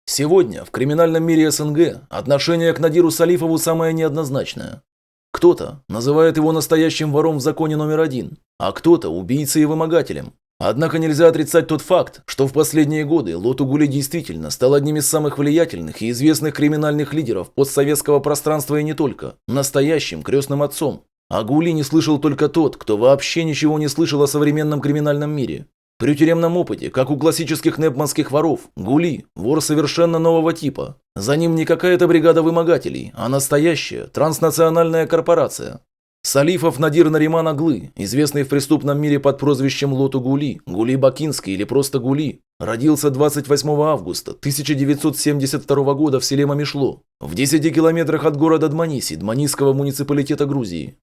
Сегодня в криминальном мире СНГ отношение к Надиру Салифову самое неоднозначное. Кто-то называет его настоящим вором в законе номер один, а кто-то убийцей и вымогателем. Однако нельзя отрицать тот факт, что в последние годы Лоту Гули действительно стал одним из самых влиятельных и известных криминальных лидеров постсоветского пространства и не только, настоящим крестным отцом. О Гули не слышал только тот, кто вообще ничего не слышал о современном криминальном мире. При тюремном опыте, как у классических непманских воров, Гули – вор совершенно нового типа. За ним не какая-то бригада вымогателей, а настоящая транснациональная корпорация. Салифов Надир Нариман Аглы, известный в преступном мире под прозвищем Лоту Гули, Гули Бакинский или просто Гули, родился 28 августа 1972 года в селе Мамишло, в 10 километрах от города Дманиси, Дманисского муниципалитета Грузии.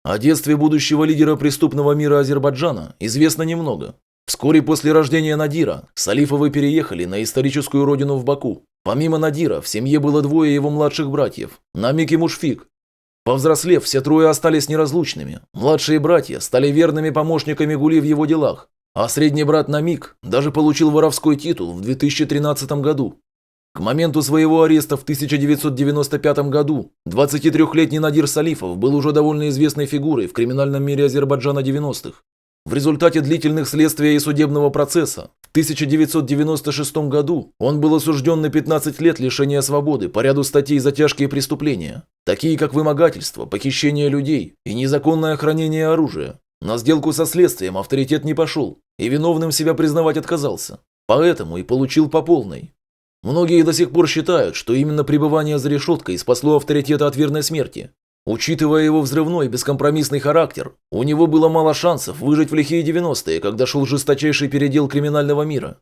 О детстве будущего лидера преступного мира Азербайджана известно немного. Вскоре после рождения Надира Салифовы переехали на историческую родину в Баку. Помимо Надира в семье было двое его младших братьев – Намик и Мушфик. Повзрослев, все трое остались неразлучными. Младшие братья стали верными помощниками Гули в его делах, а средний брат Намик даже получил воровской титул в 2013 году. К моменту своего ареста в 1995 году 23-летний Надир Салифов был уже довольно известной фигурой в криминальном мире Азербайджана 90-х. В результате длительных следствия и судебного процесса в 1996 году он был осужден на 15 лет лишения свободы по ряду статей за тяжкие преступления, такие как вымогательство, похищение людей и незаконное хранение оружия. На сделку со следствием авторитет не пошел и виновным себя признавать отказался, поэтому и получил по полной. Многие до сих пор считают, что именно пребывание за решеткой спасло авторитета от верной смерти. Учитывая его взрывной и бескомпромиссный характер, у него было мало шансов выжить в лихие 90-е, когда шел жесточайший передел криминального мира.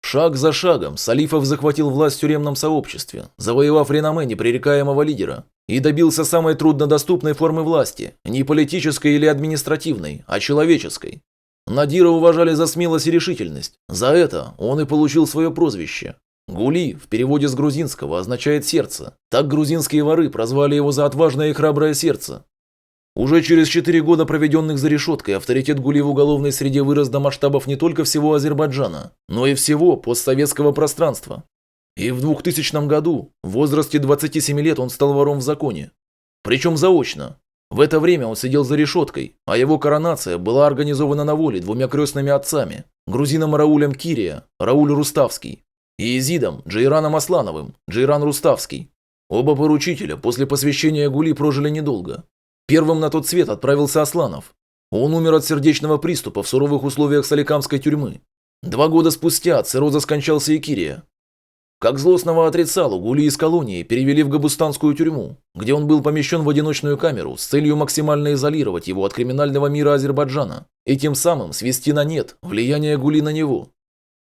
Шаг за шагом Салифов захватил власть в тюремном сообществе, завоевав реноме непререкаемого лидера, и добился самой труднодоступной формы власти, не политической или административной, а человеческой. Надира уважали за смелость и решительность, за это он и получил свое прозвище. Гули в переводе с грузинского означает «сердце». Так грузинские воры прозвали его за отважное и храброе сердце. Уже через 4 года, проведенных за решеткой, авторитет Гули в уголовной среде вырос до масштабов не только всего Азербайджана, но и всего постсоветского пространства. И в 2000 году, в возрасте 27 лет, он стал вором в законе. Причем заочно. В это время он сидел за решеткой, а его коронация была организована на воле двумя крестными отцами – грузином Раулем Кирия, Рауль Руставский, и езидом Джейраном Аслановым, Джейран Руставский. Оба поручителя после посвящения Гули прожили недолго. Первым на тот свет отправился Асланов. Он умер от сердечного приступа в суровых условиях соликамской тюрьмы. 2 года спустя от цирроза скончался и Кирия. Как злостного отрицалу, Гули из колонии перевели в Габустанскую тюрьму, где он был помещен в одиночную камеру с целью максимально изолировать его от криминального мира Азербайджана и тем самым свести на нет влияние Гули на него.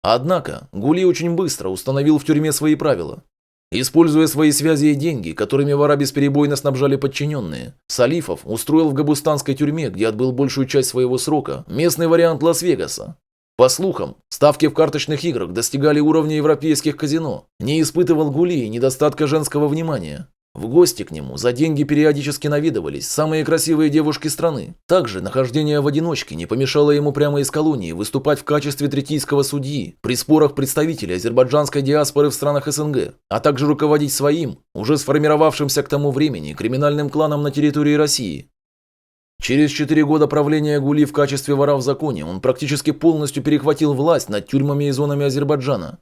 Однако Гули очень быстро установил в тюрьме свои правила. Используя свои связи и деньги, которыми вора бесперебойно снабжали подчиненные, Салифов устроил в габустанской тюрьме, где отбыл большую часть своего срока, местный вариант Лас-Вегаса. По слухам, ставки в карточных играх достигали уровня европейских казино. Не испытывал Гули недостатка женского внимания. В гости к нему за деньги периодически наведывались самые красивые девушки страны. Также нахождение в одиночке не помешало ему прямо из колонии выступать в качестве третийского судьи при спорах представителей азербайджанской диаспоры в странах СНГ, а также руководить своим, уже сформировавшимся к тому времени, криминальным кланом на территории России. Через 4 года правления Гули в качестве вора в законе он практически полностью перехватил власть над тюрьмами и зонами Азербайджана.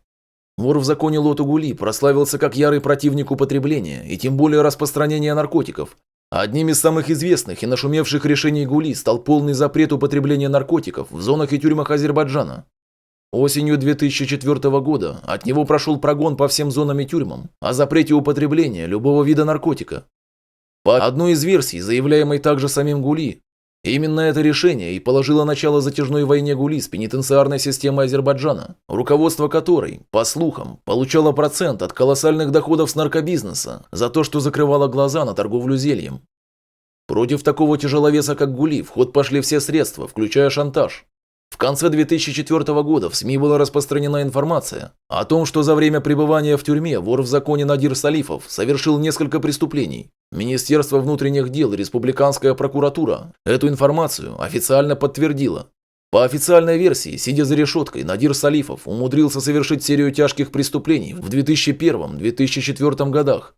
Вор в законе Лоту Гули прославился как ярый противник употребления и тем более распространения наркотиков. Одним из самых известных и нашумевших решений Гули стал полный запрет употребления наркотиков в зонах и тюрьмах Азербайджана. Осенью 2004 года от него прошел прогон по всем зонам и тюрьмам о запрете употребления любого вида наркотика. По одной из версий, заявляемой также самим Гули, именно это решение и положило начало затяжной войне Гули с пенитенциарной системой Азербайджана, руководство которой, по слухам, получало процент от колоссальных доходов с наркобизнеса за то, что закрывало глаза на торговлю зельем. Против такого тяжеловеса, как Гули, в ход пошли все средства, включая шантаж. В конце 2004 года в СМИ была распространена информация о том, что за время пребывания в тюрьме вор в законе Надир Салифов совершил несколько преступлений. Министерство внутренних дел и Республиканская прокуратура эту информацию официально подтвердило. По официальной версии, сидя за решеткой, Надир Салифов умудрился совершить серию тяжких преступлений в 2001-2004 годах.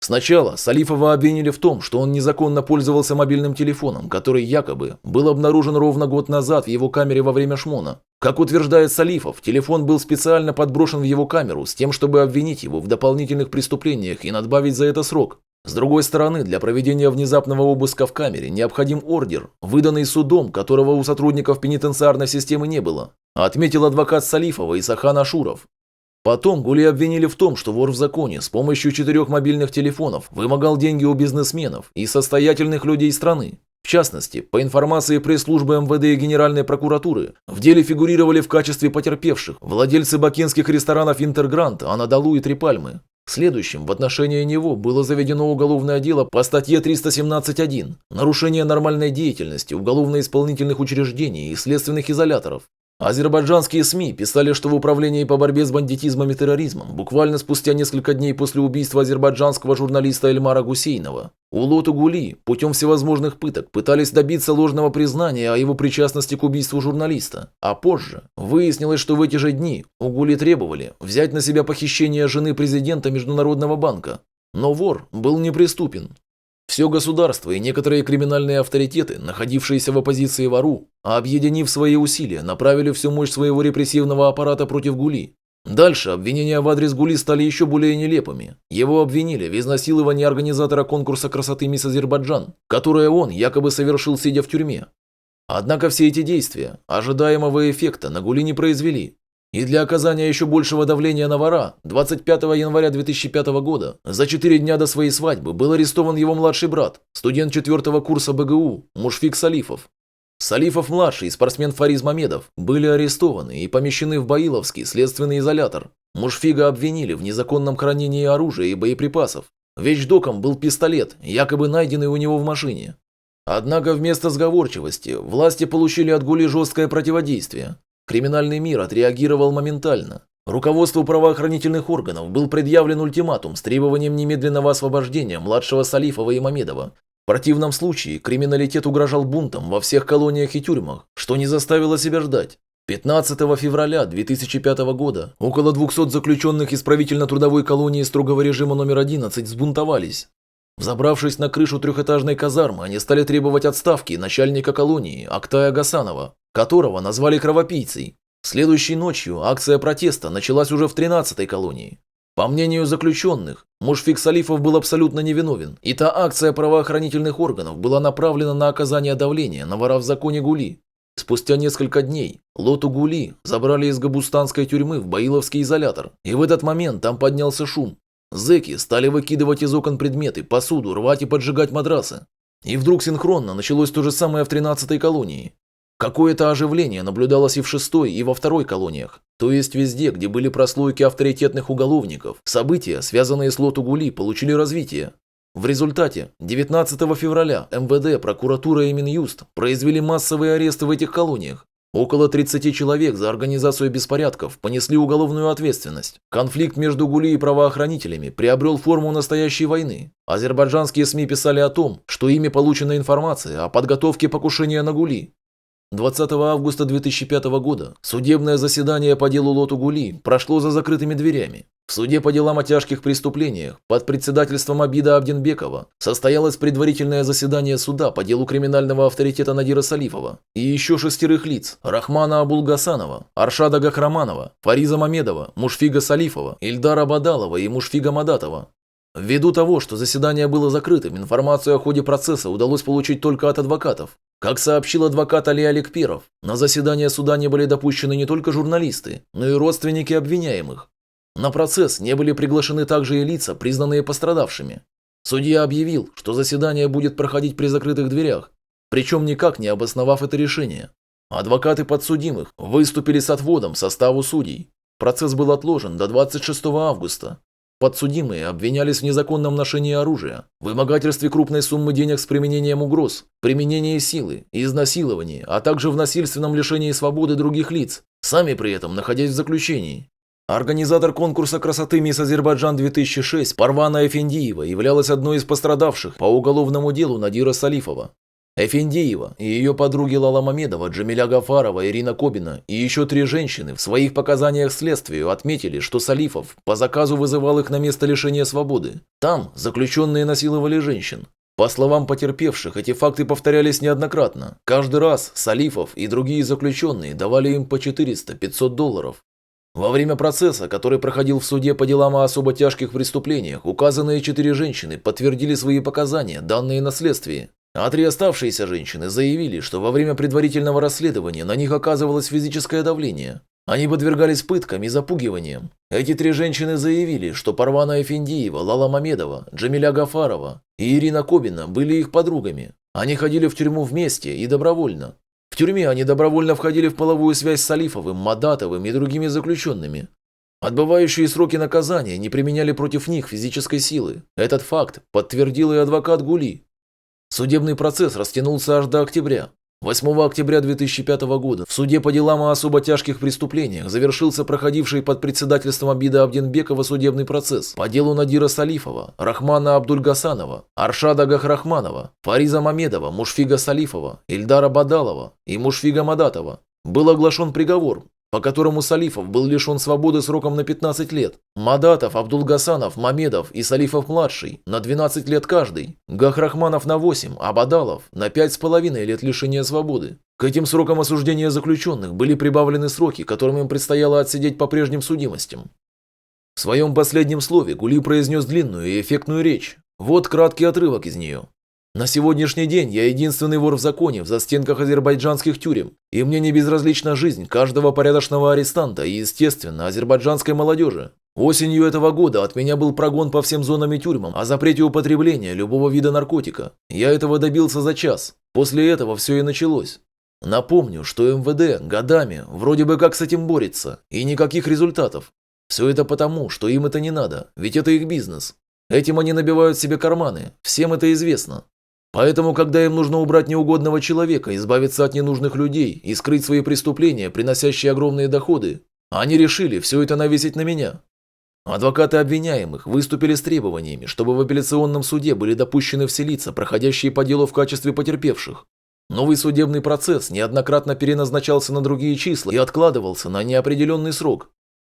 Сначала Салифова обвинили в том, что он незаконно пользовался мобильным телефоном, который якобы был обнаружен ровно год назад в его камере во время шмона. Как утверждает Салифов, телефон был специально подброшен в его камеру с тем, чтобы обвинить его в дополнительных преступлениях и надбавить за это срок. С другой стороны, для проведения внезапного обыска в камере необходим ордер, выданный судом, которого у сотрудников пенитенциарной системы не было, отметил адвокат Салифова Исахан Ашуров. Потом Гули обвинили в том, что вор в законе с помощью 4 мобильных телефонов вымогал деньги у бизнесменов и состоятельных людей страны. В частности, по информации пресс-службы МВД и Генеральной прокуратуры, в деле фигурировали в качестве потерпевших владельцы бакинских ресторанов «Интергрант», «Анадолу» и «Три Пальмы». Следующим в отношении него было заведено уголовное дело по статье 317.1 «Нарушение нормальной деятельности уголовно-исполнительных учреждений и следственных изоляторов». Азербайджанские СМИ писали, что в Управлении по борьбе с бандитизмом и терроризмом буквально спустя несколько дней после убийства азербайджанского журналиста Эльмара Гусейнова Улуту Гули путем всевозможных пыток пытались добиться ложного признания о его причастности к убийству журналиста. А позже выяснилось, что в эти же дни у Гули требовали взять на себя похищение жены президента Международного банка. Но вор был неприступен. Все государство и некоторые криминальные авторитеты, находившиеся в оппозиции вору, объединив свои усилия, направили всю мощь своего репрессивного аппарата против Гули. Дальше обвинения в адрес Гули стали еще более нелепыми. Его обвинили в изнасиловании организатора конкурса красоты «Мисс Азербайджан», которое он якобы совершил, сидя в тюрьме. Однако все эти действия ожидаемого эффекта на Гули не произвели. И для оказания еще большего давления на вора 25 января 2005 года, за 4 дня до своей свадьбы, был арестован его младший брат, студент 4-го курса БГУ, Мушфик Салифов. Салифов-младший и спортсмен Фариз Мамедов были арестованы и помещены в Баиловский следственный изолятор. Мушфига обвинили в незаконном хранении оружия и боеприпасов. Вещдоком был пистолет, якобы найденный у него в машине. Однако вместо сговорчивости власти получили от Гули жесткое противодействие. Криминальный мир отреагировал моментально. Руководству правоохранительных органов был предъявлен ультиматум с требованием немедленного освобождения младшего Салифова и Мамедова. В противном случае криминалитет угрожал бунтом во всех колониях и тюрьмах, что не заставило себя ждать. 15 февраля 2005 года около 200 заключенных исправительно-трудовой колонии строгого режима номер 11 взбунтовались. Взобравшись на крышу трехэтажной казармы, они стали требовать отставки начальника колонии Актая Гасанова, которого назвали кровопийцей. Следующей ночью акция протеста началась уже в 13-й колонии. По мнению заключенных, Мушфик Салифов был абсолютно невиновен, и та акция правоохранительных органов была направлена на оказание давления на вора в законе Гули. Спустя несколько дней Лоту Гули забрали из габустанской тюрьмы в Баиловский изолятор, и в этот момент там поднялся шум. Зэки стали выкидывать из окон предметы, посуду, рвать и поджигать матрасы. И вдруг синхронно началось то же самое в 13-й колонии. Какое-то оживление наблюдалось и в 6-й, и во 2-й колониях. То есть везде, где были прослойки авторитетных уголовников, события, связанные с Лоту Гули, получили развитие. В результате 19 февраля МВД, прокуратура и Минюст произвели массовые аресты в этих колониях. Около 30 человек за организацию беспорядков понесли уголовную ответственность. Конфликт между Гули и правоохранителями приобрел форму настоящей войны. Азербайджанские СМИ писали о том, что ими получена информация о подготовке покушения на Гули. 20 августа 2005 года судебное заседание по делу Лоту Гули прошло за закрытыми дверями. В суде по делам о тяжких преступлениях под председательством Абида Абдинбекова состоялось предварительное заседание суда по делу криминального авторитета Надира Салифова и еще 6 лиц: Рахмана Абулгасанова, Аршада Гахраманова, Фариза Мамедова, Мушфига Салифова, Ильдара Бадалова и Мушфига Мадатова. Ввиду того, что заседание было закрытым, информацию о ходе процесса удалось получить только от адвокатов. Как сообщил адвокат Али Аликперов, на заседание суда не были допущены не только журналисты, но и родственники обвиняемых. На процесс не были приглашены также и лица, признанные пострадавшими. Судья объявил, что заседание будет проходить при закрытых дверях, причем никак не обосновав это решение. Адвокаты подсудимых выступили с отводом составу судей. Процесс был отложен до 26 августа. Подсудимые обвинялись в незаконном ношении оружия, вымогательстве крупной суммы денег с применением угроз, применении силы, изнасиловании, а также в насильственном лишении свободы других лиц, сами при этом находясь в заключении. Организатор конкурса красоты «Мисс Азербайджан-2006» Парвана Эфендиева являлась одной из пострадавших по уголовному делу Надира Салифова. Эфендиева и ее подруги Лала Мамедова, Джамиля Гафарова, Ирина Кобина и еще 3 женщины в своих показаниях следствию отметили, что Салифов по заказу вызывал их на место лишения свободы. Там заключенные насиловали женщин. По словам потерпевших, эти факты повторялись неоднократно. Каждый раз Салифов и другие заключенные давали им по 400-500 долларов. Во время процесса, который проходил в суде по делам о особо тяжких преступлениях, указанные 4 женщины подтвердили свои показания, данные на следствии. А 3 оставшиеся женщины заявили, что во время предварительного расследования на них оказывалось физическое давление. Они подвергались пыткам и запугиваниям. Эти 3 женщины заявили, что Парвана Эфендиева, Лала Мамедова, Джамиля Гафарова и Ирина Кобина были их подругами. Они ходили в тюрьму вместе и добровольно. В тюрьме они добровольно входили в половую связь с Салифовым, Мадатовым и другими заключенными. Отбывающие сроки наказания не применяли против них физической силы. Этот факт подтвердил и адвокат Гули. Судебный процесс растянулся аж до октября. 8 октября 2005 года в суде по делам о особо тяжких преступлениях завершился проходивший под председательством Абида Абденбекова судебный процесс по делу Надира Салифова, Рахмана Абдульгасанова, Аршада Гахрахманова, Фариза Мамедова, Мушфига Салифова, Ильдара Бадалова и Мушфига Мадатова. Был оглашен приговор, по которому Салифов был лишен свободы сроком на 15 лет, Мадатов, Абдулгасанов, Мамедов и Салифов-младший на 12 лет каждый, Гахрахманов на 8, а Бадалов на 5,5 лет лишения свободы. К этим срокам осуждения заключенных были прибавлены сроки, которым им предстояло отсидеть по прежним судимостям. В своем последнем слове Гули произнес длинную и эффектную речь. Вот краткий отрывок из нее. На сегодняшний день я единственный вор в законе в застенках азербайджанских тюрем, и мне не безразлична жизнь каждого порядочного арестанта и, естественно, азербайджанской молодежи. Осенью этого года от меня был прогон по всем зонам и тюрьмам о запрете употребления любого вида наркотика. Я этого добился за час. После этого все и началось. Напомню, что МВД годами вроде бы как с этим борется, и никаких результатов. Все это потому, что им это не надо, ведь это их бизнес. Этим они набивают себе карманы, всем это известно. Поэтому, когда им нужно убрать неугодного человека, избавиться от ненужных людей и скрыть свои преступления, приносящие огромные доходы, они решили все это навесить на меня. Адвокаты обвиняемых выступили с требованиями, чтобы в апелляционном суде были допущены все лица, проходящие по делу в качестве потерпевших. Новый судебный процесс неоднократно переназначался на другие числа и откладывался на неопределенный срок.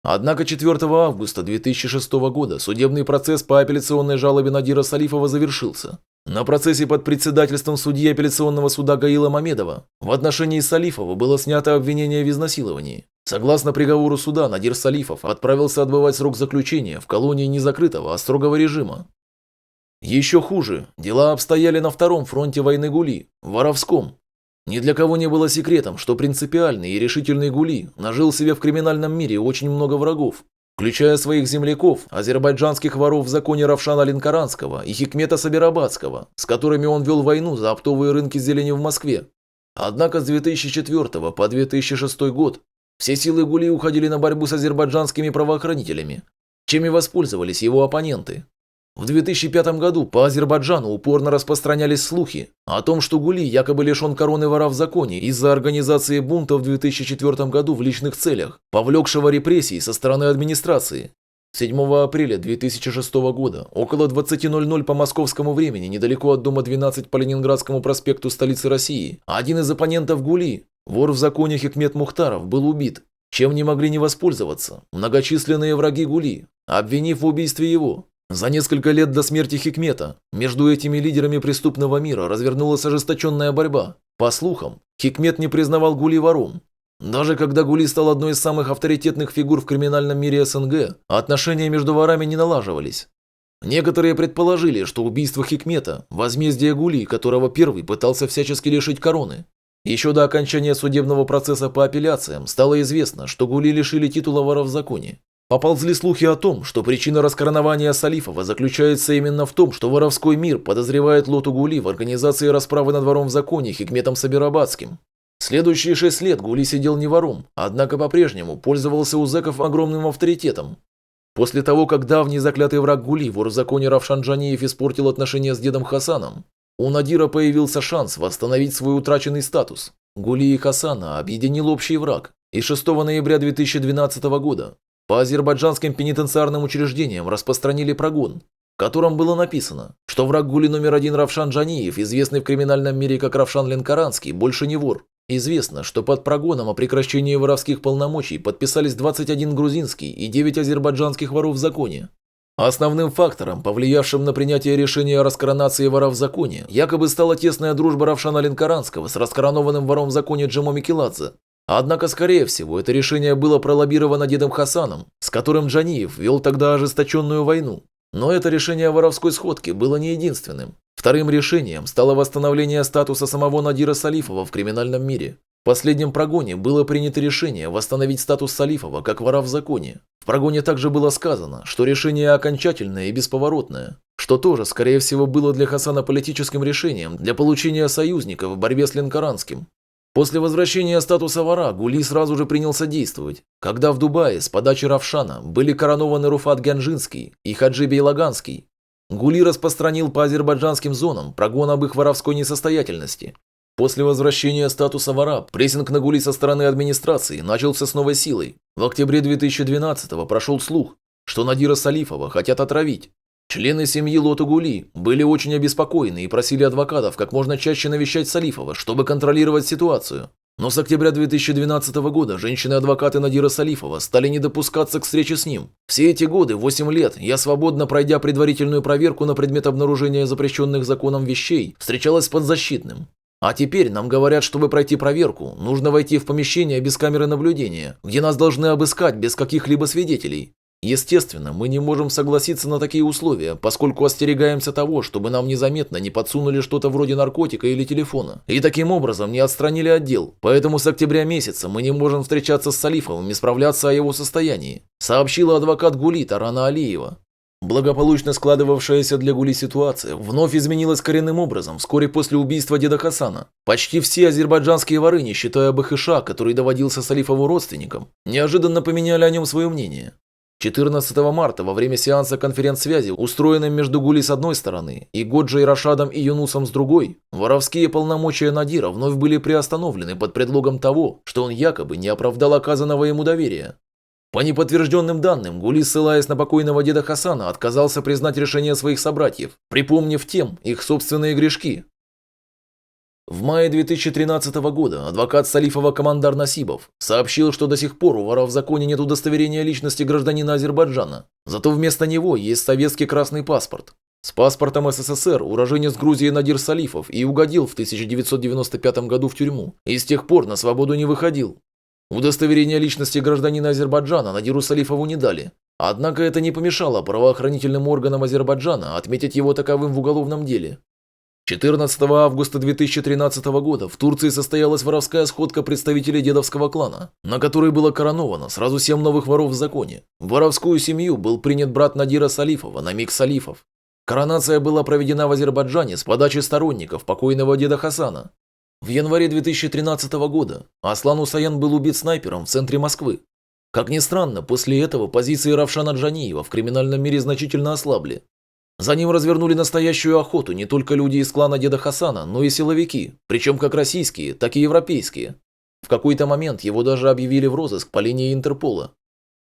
Однако 4 августа 2006 года судебный процесс по апелляционной жалобе Надира Салифова завершился. На процессе под председательством судьи апелляционного суда Гаила Мамедова в отношении Салифова было снято обвинение в изнасиловании. Согласно приговору суда, Надир Салифов отправился отбывать срок заключения в колонии не закрытого, а строгого режима. Еще хуже, дела обстояли на втором фронте войны Гули, в Воровском. Ни для кого не было секретом, что принципиальный и решительный Гули нажил себе в криминальном мире очень много врагов, включая своих земляков, азербайджанских воров в законе Равшана Ленкоранского и Хикмета Сабирабадского, с которыми он вел войну за оптовые рынки зелени в Москве. Однако с 2004 по 2006 год все силы Гули уходили на борьбу с азербайджанскими правоохранителями, чем и воспользовались его оппоненты. В 2005 году по Азербайджану упорно распространялись слухи о том, что Гули якобы лишен короны вора в законе из-за организации бунта в 2004 году в личных целях, повлекшего репрессий со стороны администрации. 7 апреля 2006 года, около 20:00 по московскому времени, недалеко от дома 12 по Ленинградскому проспекту столицы России, один из оппонентов Гули, вор в законе Хикмет Мухтаров, был убит, чем не могли не воспользоваться многочисленные враги Гули, обвинив в убийстве его. За несколько лет до смерти Хикмета между этими лидерами преступного мира развернулась ожесточенная борьба. По слухам, Хикмет не признавал Гули вором. Даже когда Гули стал одной из самых авторитетных фигур в криминальном мире СНГ, отношения между ворами не налаживались. Некоторые предположили, что убийство Хикмета – возмездие Гули, которого первый пытался всячески лишить короны. Еще до окончания судебного процесса по апелляциям стало известно, что Гули лишили титула вора в законе. Поползли слухи о том, что причина раскоронования Салифова заключается именно в том, что воровской мир подозревает Лоту Гули в организации расправы над вором в законе Хикметом Сабирабадским. Следующие 6 лет Гули сидел не вором, однако по-прежнему пользовался у зэков огромным авторитетом. После того, как давний заклятый враг Гули, вор в законе Равшан Джаниев, испортил отношения с дедом Хасаном, у Надира появился шанс восстановить свой утраченный статус. Гули и Хасана объединил общий враг, и 6 ноября 2012 года по азербайджанским пенитенциарным учреждениям распространили прогон. в котором было написано, что враг Гули номер 1 Равшан Джаниев, известный в криминальном мире как Равшан Ленкоранский, больше не вор. Известно, что под прогоном о прекращении воровских полномочий подписались 21 грузинский и 9 азербайджанских воров в законе. Основным фактором, повлиявшим на принятие решения о раскоронации вора в законе, якобы стала тесная дружба Равшана Ленкоранского с раскоронованным вором в законе Джемо Микеладзе. Однако, скорее всего, это решение было пролоббировано дедом Хасаном, с которым Джаниев вел тогда ожесточенную войну. Но это решение о воровской сходке было не единственным. Вторым решением стало восстановление статуса самого Надира Салифова в криминальном мире. В последнем прогоне было принято решение восстановить статус Салифова как вора в законе. В прогоне также было сказано, что решение окончательное и бесповоротное, что тоже, скорее всего, было для Хасана политическим решением для получения союзников в борьбе с Ленкоранским. После возвращения статуса вора Гули сразу же принялся действовать, когда в Дубае с подачи Равшана были коронованы Руфат Гянжинский и Хаджи Бейлаганский. Гули распространил по азербайджанским зонам прогон об их воровской несостоятельности. После возвращения статуса вора прессинг на Гули со стороны администрации начался с новой силой. В октябре 2012-го прошел слух, что Надира Салифова хотят отравить. Члены семьи Лоту Гули были очень обеспокоены и просили адвокатов как можно чаще навещать Салифова, чтобы контролировать ситуацию. Но с октября 2012 года женщины-адвокаты Надира Салифова стали не допускаться к встрече с ним. Все эти годы, 8 лет, я свободно, пройдя предварительную проверку на предмет обнаружения запрещенных законом вещей, встречалась с подзащитным. А теперь нам говорят, чтобы пройти проверку, нужно войти в помещение без камеры наблюдения, где нас должны обыскать без каких-либо свидетелей. Естественно, мы не можем согласиться на такие условия, поскольку остерегаемся того, чтобы нам незаметно не подсунули что-то вроде наркотика или телефона, и таким образом не отстранили отдел. Поэтому с октября месяца мы не можем встречаться с Салифовым и справляться о его состоянии, сообщила адвокат Гули Тарана Алиева. Благополучно складывавшаяся для Гули ситуация вновь изменилась коренным образом вскоре после убийства деда Хасана. Почти все азербайджанские воры, не считая Бахыша, который доводился Салифову родственником, неожиданно поменяли о нем свое мнение. 14 марта во время сеанса конференц-связи, устроенным между Гули с одной стороны и Годжей Рашадом и Юнусом с другой, воровские полномочия Надира вновь были приостановлены под предлогом того, что он якобы не оправдал оказанного ему доверия. По неподтвержденным данным, Гули, ссылаясь на покойного деда Хасана, отказался признать решение своих собратьев, припомнив тем их собственные грешки. В мае 2013 года адвокат Салифова Командар Насибов сообщил, что до сих пор у вора в законе нет удостоверения личности гражданина Азербайджана, зато вместо него есть советский красный паспорт. С паспортом СССР уроженец Грузии Надир Салифов и угодил в 1995 году в тюрьму, и с тех пор на свободу не выходил. Удостоверение личности гражданина Азербайджана Надиру Салифову не дали, однако это не помешало правоохранительным органам Азербайджана отметить его таковым в уголовном деле. 14 августа 2013 года в Турции состоялась воровская сходка представителей дедовского клана, на которой было короновано сразу 7 новых воров в законе. В воровскую семью был принят брат Надира Салифова, Намик Салифов. Коронация была проведена в Азербайджане с подачи сторонников покойного деда Хасана. В январе 2013 года Аслан Усаян был убит снайпером в центре Москвы. Как ни странно, после этого позиции Равшана Джаниева в криминальном мире значительно ослабли. За ним развернули настоящую охоту не только люди из клана деда Хасана, но и силовики, причем как российские, так и европейские. В какой-то момент его даже объявили в розыск по линии Интерпола.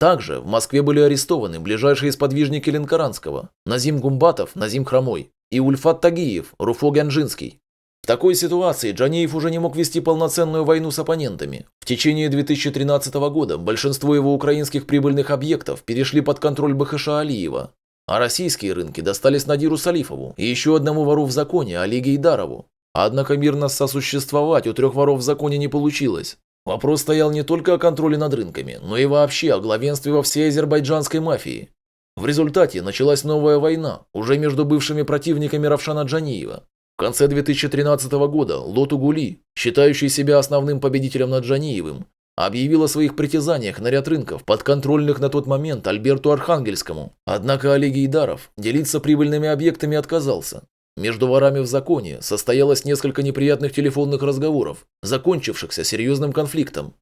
Также в Москве были арестованы ближайшие сподвижники Ленкоранского – Назим Гумбатов, Назим Хромой, и Ульфат Тагиев, Руфо Гянжинский. В такой ситуации Джаниев уже не мог вести полноценную войну с оппонентами. В течение 2013 года большинство его украинских прибыльных объектов перешли под контроль Бахыша Алиева, а российские рынки достались Надиру Салифову и еще одному вору в законе Али Гейдарову. Однако мирно сосуществовать у 3 воров в законе не получилось. Вопрос стоял не только о контроле над рынками, но и вообще о главенстве во всей азербайджанской мафии. В результате началась новая война, уже между бывшими противниками Равшана Джаниева. В конце 2013 года Лоту Гули, считающий себя основным победителем над Джаниевым, объявил о своих притязаниях на ряд рынков, подконтрольных на тот момент Альберту Архангельскому. Однако Али Гейдаров делиться прибыльными объектами отказался. Между ворами в законе состоялось несколько неприятных телефонных разговоров, закончившихся серьезным конфликтом.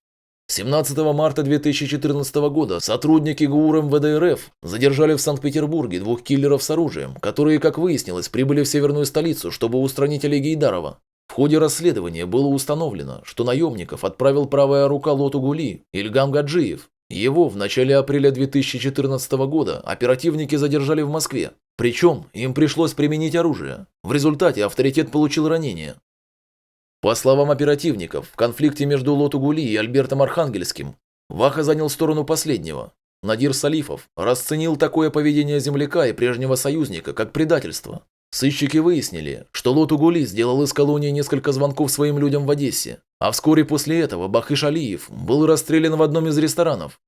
17 марта 2014 года сотрудники ГУР МВД РФ задержали в Санкт-Петербурге 2 киллеров с оружием, которые, как выяснилось, прибыли в северную столицу, чтобы устранить Али Гейдарова. В ходе расследования было установлено, что наемников отправил правая рука Лоту Гули Ильгам Гаджиев. Его в начале апреля 2014 года оперативники задержали в Москве. Причем им пришлось применить оружие. В результате авторитет получил ранение. По словам оперативников, в конфликте между Лоту-Гули и Альбертом Архангельским Ваха занял сторону последнего. Надир Салифов расценил такое поведение земляка и прежнего союзника как предательство. Сыщики выяснили, что Лоту-Гули сделал из колонии несколько звонков своим людям в Одессе, а вскоре после этого Бахыш Алиев был расстрелян в одном из ресторанов.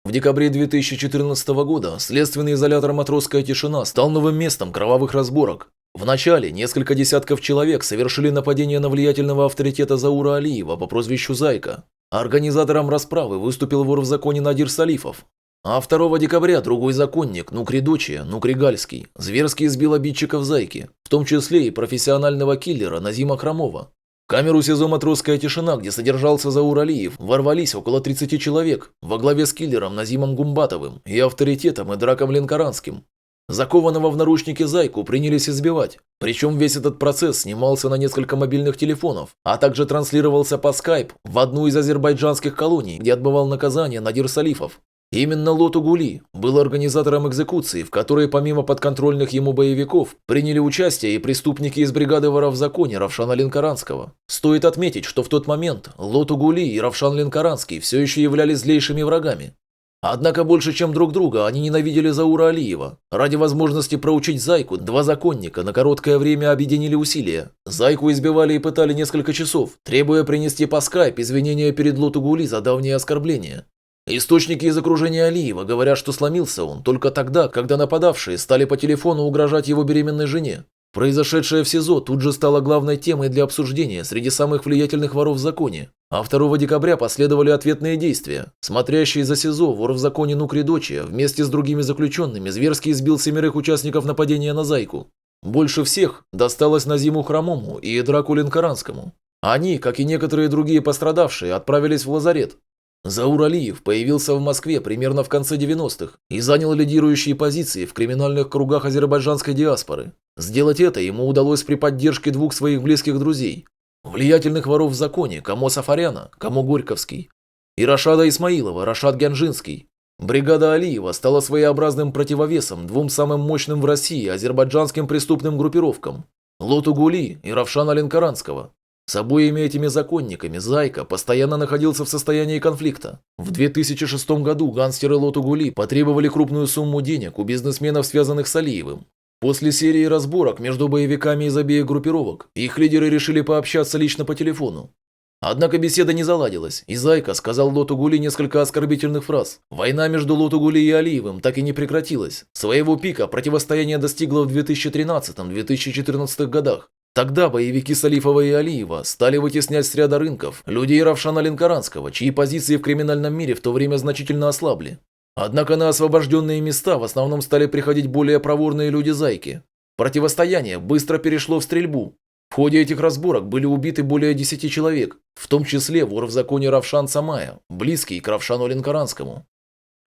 В декабре 2014 года следственный изолятор «Матросская тишина» стал новым местом кровавых разборок. Вначале несколько десятков человек совершили нападение на влиятельного авторитета Заура Алиева по прозвищу Зайка. Организатором расправы выступил вор в законе Надир Салифов. А 2 декабря другой законник, Нукри Дочия, Нукри Гальский, зверски избил обидчиков Зайки, в том числе и профессионального киллера Назима Хромова. В камеру СИЗО «Матросская тишина», где содержался Заур Алиев, ворвались около 30 человек во главе с киллером Назимом Гумбатовым и авторитетом Идраком Ленкоранским. Закованного в наручники Зайку принялись избивать, причем весь этот процесс снимался на несколько мобильных телефонов, а также транслировался по Skype в одну из азербайджанских колоний, где отбывал наказание Надир Салифов. Именно Лоту-Гули был организатором экзекуции, в которой помимо подконтрольных ему боевиков приняли участие и преступники из бригады воров в законе Равшана Ленкоранского. Стоит отметить, что в тот момент Лоту-Гули и Равшан Ленкоранский все еще являлись злейшими врагами. Однако больше, чем друг друга, они ненавидели Заура Алиева. Ради возможности проучить Зайку, два законника на короткое время объединили усилия. Зайку избивали и пытали несколько часов, требуя принести по скайп извинения перед Лоту-Гули за давние оскорбления. Источники из окружения Алиева говорят, что сломился он только тогда, когда нападавшие стали по телефону угрожать его беременной жене. Произошедшее в СИЗО тут же стало главной темой для обсуждения среди самых влиятельных воров в законе. А 2 декабря последовали ответные действия. Смотрящий за СИЗО вор в законе Нукри Дочия вместе с другими заключенными зверски избил 7 участников нападения на Зайку. Больше всех досталось Назиму Хромому и Идраку Ленкоранскому. Они, как и некоторые другие пострадавшие, отправились в лазарет. Заур Алиев появился в Москве примерно в конце 90-х и занял лидирующие позиции в криминальных кругах азербайджанской диаспоры. Сделать это ему удалось при поддержке двух своих близких друзей – влиятельных воров в законе Камо Сафаряна, Камо Горьковский, и Рашада Исмаилова, Рашад Гянжинский. Бригада Алиева стала своеобразным противовесом двум самым мощным в России азербайджанским преступным группировкам – Лоту-Гули и Равшана Ленкоранского. С обоими этими законниками Зайка постоянно находился в состоянии конфликта. В 2006 году гангстеры Лоту-Гули потребовали крупную сумму денег у бизнесменов, связанных с Алиевым. После серии разборок между боевиками из обеих группировок их лидеры решили пообщаться лично по телефону. Однако беседа не заладилась, и Зайка сказал Лоту-Гули несколько оскорбительных фраз. Война между Лоту-Гули и Алиевым так и не прекратилась. Своего пика противостояние достигло в 2013-2014 годах. Тогда боевики Салифова и Алиева стали вытеснять с ряда рынков людей Равшана Ленкоранского, чьи позиции в криминальном мире в то время значительно ослабли. Однако на освобожденные места в основном стали приходить более проворные люди Зайки. Противостояние быстро перешло в стрельбу. В ходе этих разборок были убиты более 10 человек, в том числе вор в законе Равшан Самая, близкий к Равшану Ленкоранскому.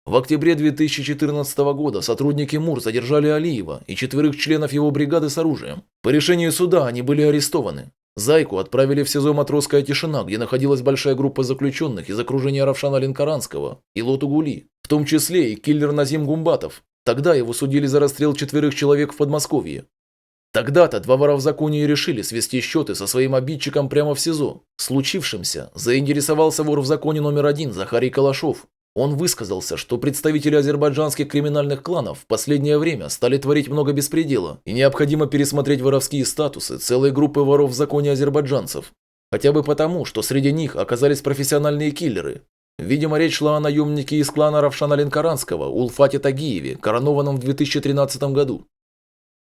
В октябре 2014 года сотрудники МУР задержали Алиева и 4 членов его бригады с оружием. По решению суда они были арестованы. Зайку отправили в СИЗО «Матросская тишина», где находилась большая группа заключенных из окружения Равшана Ленкоранского и Лоту-Гули, в том числе и киллер Назим Гумбатов. Тогда его судили за расстрел 4 человек в Подмосковье. Тогда-то два вора в законе и решили свести счеты со своим обидчиком прямо в СИЗО. Случившимся заинтересовался вор в законе номер 1 Захарий Калашов. Он высказался, что представители азербайджанских криминальных кланов в последнее время стали творить много беспредела, и необходимо пересмотреть воровские статусы целой группы воров в законе азербайджанцев. Хотя бы потому, что среди них оказались профессиональные киллеры. Видимо, речь шла о наемнике из клана Равшана Ленкоранского, Улфате Тагиеве, коронованном в 2013 году.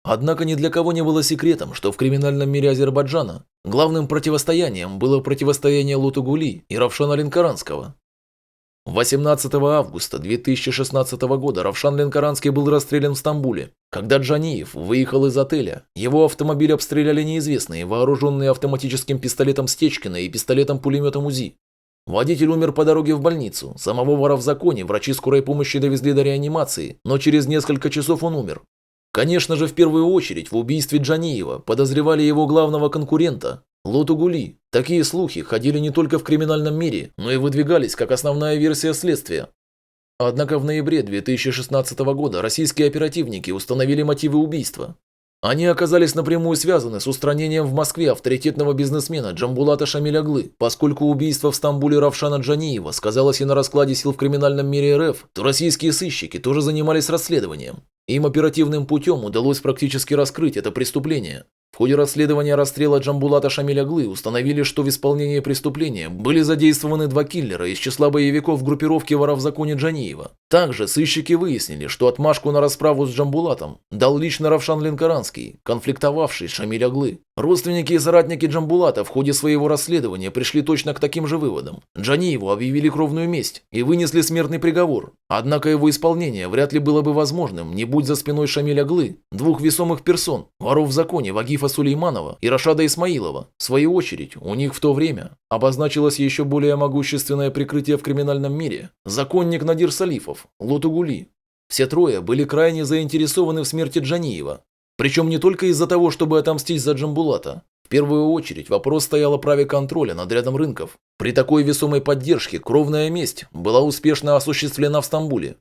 Однако ни для кого не было секретом, что в криминальном мире Азербайджана главным противостоянием было противостояние Лоту-Гули и Равшана Ленкоранского. 18 августа 2016 года Равшан Ленкоранский был расстрелян в Стамбуле. Когда Джаниев выехал из отеля, его автомобиль обстреляли неизвестные, вооруженные автоматическим пистолетом Стечкина и пистолетом-пулеметом УЗИ. Водитель умер по дороге в больницу. Самого вора в законе врачи скорой помощи довезли до реанимации, но через несколько часов он умер. Конечно же, в первую очередь в убийстве Джаниева подозревали его главного конкурента Лоту-Гули. Такие слухи ходили не только в криминальном мире, но и выдвигались как основная версия следствия. Однако в ноябре 2016 года российские оперативники установили мотивы убийства. Они оказались напрямую связаны с устранением в Москве авторитетного бизнесмена Джамбулата Шамиль-Оглы. Поскольку убийство в Стамбуле Равшана Джаниева сказалось и на раскладе сил в криминальном мире РФ, то российские сыщики тоже занимались расследованием. Им оперативным путем удалось практически раскрыть это преступление. В ходе расследования расстрела Джамбулата Шамиль-Оглы установили, что в исполнении преступления были задействованы 2 киллера из числа боевиков группировки «Вора в законе» Джаниева. Также сыщики выяснили, что отмашку на расправу с Джамбулатом дал лично Равшан Ленкоранский, конфликтовавший с Шамиль-Оглы. Родственники и соратники Джамбулата в ходе своего расследования пришли точно к таким же выводам. Джаниеву объявили кровную месть и вынесли смертный приговор. Однако его исполнение вряд ли было бы возможным, не будь за спиной Шамиль-Оглы 2 весомых персон, воров в законе Вагифа Сулейманова и Рашада Исмаилова. В свою очередь, у них в то время обозначилось еще более могущественное прикрытие в криминальном мире – законник Надир Салифов, Лотугули. Все трое были крайне заинтересованы в смерти Джаниева. Причем не только из-за того, чтобы отомстить за Джамбулата. В первую очередь вопрос стоял о праве контроля над рядом рынков. При такой весомой поддержке кровная месть была успешно осуществлена в Стамбуле.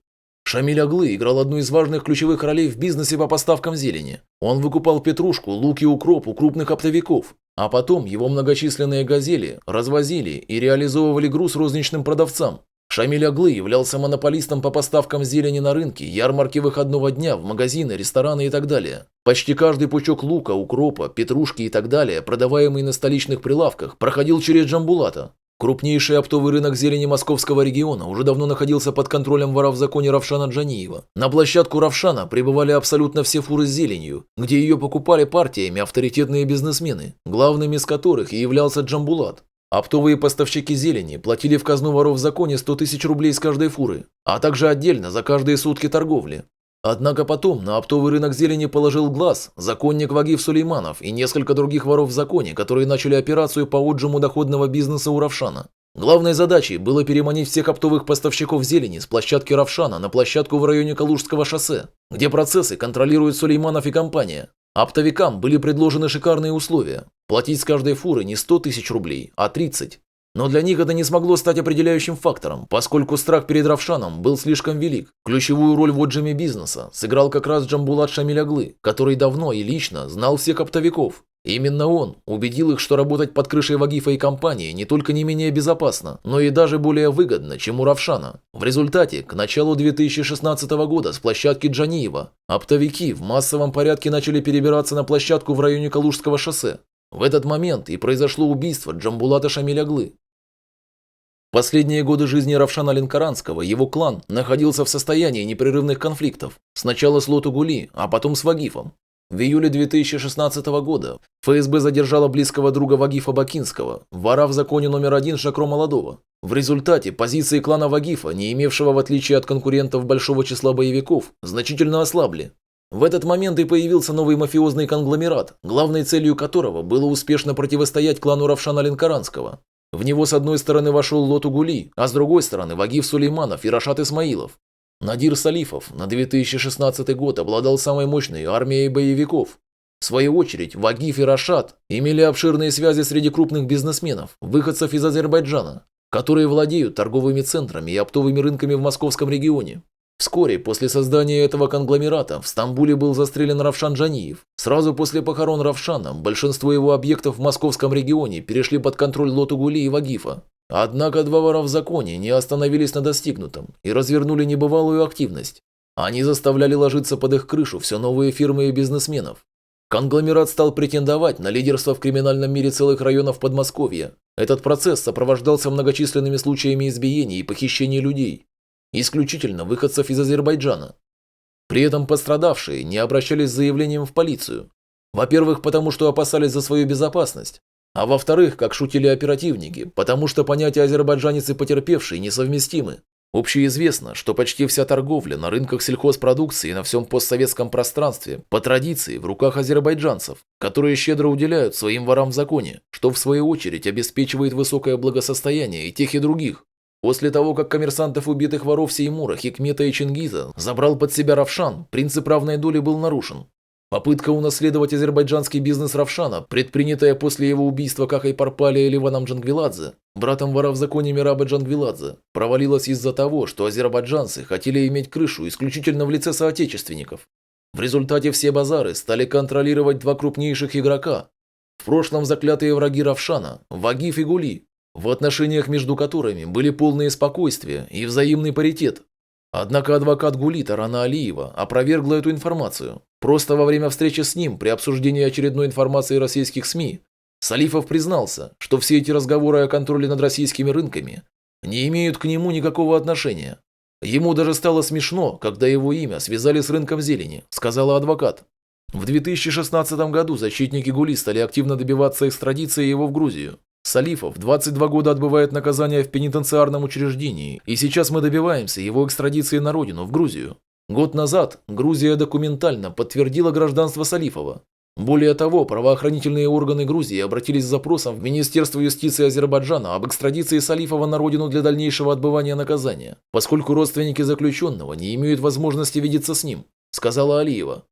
Шамиль-Оглы играл одну из важных ключевых ролей в бизнесе по поставкам зелени. Он выкупал петрушку, лук и укроп у крупных оптовиков, а потом его многочисленные газели развозили и реализовывали груз розничным продавцам. Шамиль-Оглы являлся монополистом по поставкам зелени на рынки, ярмарки выходного дня, в магазины, рестораны и так далее. Почти каждый пучок лука, укропа, петрушки и так далее, продаваемый на столичных прилавках, проходил через Джамбулата. Крупнейший оптовый рынок зелени московского региона уже давно находился под контролем вора в законе Равшана Джаниева. На площадку Равшана прибывали абсолютно все фуры с зеленью, где ее покупали партиями авторитетные бизнесмены, главными из которых и являлся Джамбулат. Оптовые поставщики зелени платили в казну воров в законе 100 тысяч рублей с каждой фуры, а также отдельно за каждые сутки торговли. Однако потом на оптовый рынок зелени положил глаз законник Вагиф Сулейманов и несколько других воров в законе, которые начали операцию по отжиму доходного бизнеса у Равшана. Главной задачей было переманить всех оптовых поставщиков зелени с площадки Равшана на площадку в районе Калужского шоссе, где процессы контролируют Сулейманов и компания. Оптовикам были предложены шикарные условия – платить с каждой фуры не 100 тысяч рублей, а 30. Но для них это не смогло стать определяющим фактором, поскольку страх перед Равшаном был слишком велик. Ключевую роль в отжиме бизнеса сыграл как раз Джамбулат Шамиль-Оглы, который давно и лично знал всех оптовиков. Именно он убедил их, что работать под крышей Вагифа и компании не только не менее безопасно, но и даже более выгодно, чем у Равшана. В результате, к началу 2016 года с площадки Джаниева оптовики в массовом порядке начали перебираться на площадку в районе Калужского шоссе. В этот момент и произошло убийство Джамбулата Шамиль-Оглы. В последние годы жизни Равшана Ленкоранского его клан находился в состоянии непрерывных конфликтов. Сначала с Лотугули, а потом с Вагифом. В июле 2016 года ФСБ задержала близкого друга Вагифа Бакинского, вора в законе номер 1 Шакро Молодого. В результате позиции клана Вагифа, не имевшего в отличие от конкурентов большого числа боевиков, значительно ослабли. В этот момент и появился новый мафиозный конгломерат, главной целью которого было успешно противостоять клану Равшана Ленкоранского. В него с одной стороны вошел Лотугули, а с другой стороны Вагиф Сулейманов и Рашад Исмаилов. Надир Салифов на 2016 год обладал самой мощной армией боевиков. В свою очередь, Вагиф и Рашад имели обширные связи среди крупных бизнесменов, выходцев из Азербайджана, которые владеют торговыми центрами и оптовыми рынками в московском регионе. Вскоре после создания этого конгломерата в Стамбуле был застрелен Равшан Джаниев. Сразу после похорон Равшана большинство его объектов в московском регионе перешли под контроль Лотугули и Вагифа. Однако 2 вора в законе не остановились на достигнутом и развернули небывалую активность. Они заставляли ложиться под их крышу все новые фирмы и бизнесменов. Конгломерат стал претендовать на лидерство в криминальном мире целых районов Подмосковья. Этот процесс сопровождался многочисленными случаями избиений и похищения людей, исключительно выходцев из Азербайджана. При этом пострадавшие не обращались с заявлением в полицию. Во-первых, потому что опасались за свою безопасность. А во-вторых, как шутили оперативники, потому что понятия азербайджанец и потерпевший несовместимы. Общеизвестно, что почти вся торговля на рынках сельхозпродукции на всем постсоветском пространстве по традиции в руках азербайджанцев, которые щедро уделяют своим ворам в законе, что в свою очередь обеспечивает высокое благосостояние и тех и других. После того, как коммерсантов убитых воров Сеймура, Хикмета и Чингиза забрал под себя Равшан, принцип равной доли был нарушен. Попытка унаследовать азербайджанский бизнес Равшана, предпринятая после его убийства Кахой Парпалия и Ливаном Джангвиладзе, братом вора в законе Мираба Джангвиладзе, провалилась из-за того, что азербайджанцы хотели иметь крышу исключительно в лице соотечественников. В результате все базары стали контролировать два крупнейших игрока, в прошлом заклятые враги Равшана, Вагиф и Гули, в отношениях между которыми были полное спокойствие и взаимный паритет. Однако адвокат Гули Тарана Алиева опровергла эту информацию. Просто во время встречи с ним при обсуждении очередной информации российских СМИ Салифов признался, что все эти разговоры о контроле над российскими рынками не имеют к нему никакого отношения. Ему даже стало смешно, когда его имя связали с рынком зелени, сказала адвокат. В 2016 году защитники Гули стали активно добиваться экстрадиции его в Грузию. Салифов 22 года отбывает наказание в пенитенциарном учреждении, и сейчас мы добиваемся его экстрадиции на родину, в Грузию. Год назад Грузия документально подтвердила гражданство Салифова. Более того, правоохранительные органы Грузии обратились с запросом в Министерство юстиции Азербайджана об экстрадиции Салифова на родину для дальнейшего отбывания наказания, поскольку родственники заключенного не имеют возможности видеться с ним, сказала Алиева.